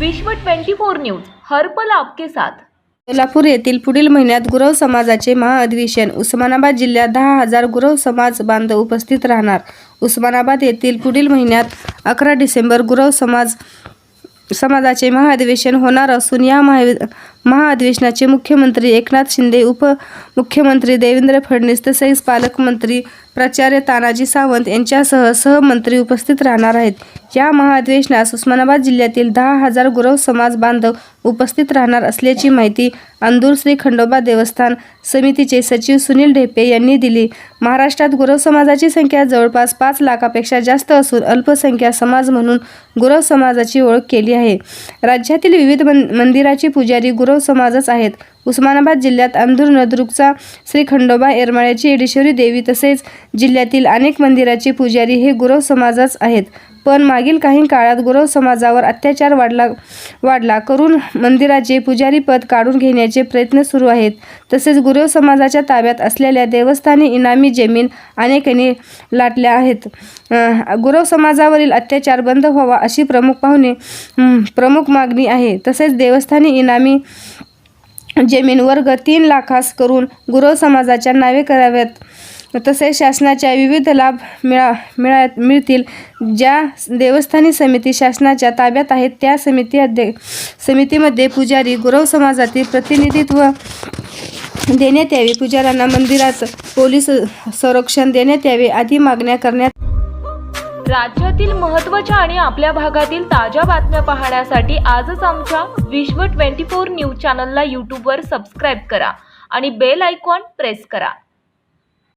विश्व 24 न्यूज हरपल आपके साथ। सोलापूर येथील पुढील महिन्यात गुरव समाजाचे महाअधिवेशन। उस्मानाबाद जिल्ह्यात 10,000 गुरव समाज बांधव उपस्थित राहणार। उस्मानाबाद येथील पुढील महिन्यात 11 डिसेंबर गुरव समाजाचे महाअधिवेशन होणार असून या महाअधिवेशनाचे मुख्यमंत्री एकनाथ शिंदे, उपमुख्यमंत्री देवेंद्र फडणवीस तसेच पालकमंत्री प्राचार्य तानाजी सावंत यांच्यासह सहमंत्री उपस्थित राहणार आहेत। या महाअधिवेशनास उस्मानाबाद जिल्ह्यातील 10,000 गुरव समाज बांधव उपस्थित राहणार असल्याची माहिती अंदूर श्री खंडोबा देवस्थान समितीचे सचिव सुनील ढेपे यांनी दिली। महाराष्ट्रात गुरव समाजाची संख्या जवळपास 5 लाखापेक्षा जास्त असून अल्पसंख्याक समाज म्हणून गुरव समाजाची ओळख केली आहे। राज्यातील विविध मंदिराचे पुजारी गुरव समाजच आहेत। उस्मानाबाद जिल्ह्यात अंदूर नद्रुकचा श्री खंडोबा, येरमाळ्याची येडेश्वरी देवी तसेच जिल्ह्यातील अनेक मंदिराचे पुजारी हे गुरव समाजच आहेत। पण मागील काही काळात गुरव समाजावर अत्याचार वाढला करून मंदिराचे पुजारी पद काढून घेण्याचे प्रयत्न सुरू आहेत। तसेच गुरव समाजाच्या ताब्यात असलेल्या देवस्थानी इनामी जमीन अनेकांनी लाटल्या आहेत। गुरव समाजावरील अत्याचार बंद व्हावा अशी प्रमुख मागणी आहे। तसेच देवस्थानी इनामी जमीन वर्ग 3 लाखास करून गुरव समाजाच्या नावे कराव्यात। तसेच शासनाच्या विविध लाभ मिळतील। ज्या देवस्थानी समिती शासनाच्या ताब्यात आहेत त्या समितीमध्ये पुजारी गुरव समाजातील प्रतिनिधित्व देण्यात यावे। पुजाऱ्यांना मंदिरात पोलीस संरक्षण देण्यात यावे आदी मागण्या करण्यात। राज्यातील महत्त्वाच्या आणि आपल्या भागातील ताज्या बातम्या पाहण्यासाठी आजच आमच्या विश्व 24 न्यूज चॅनलला यूट्यूबवर सबस्क्राईब करा आणि बेल आयकॉन प्रेस करा।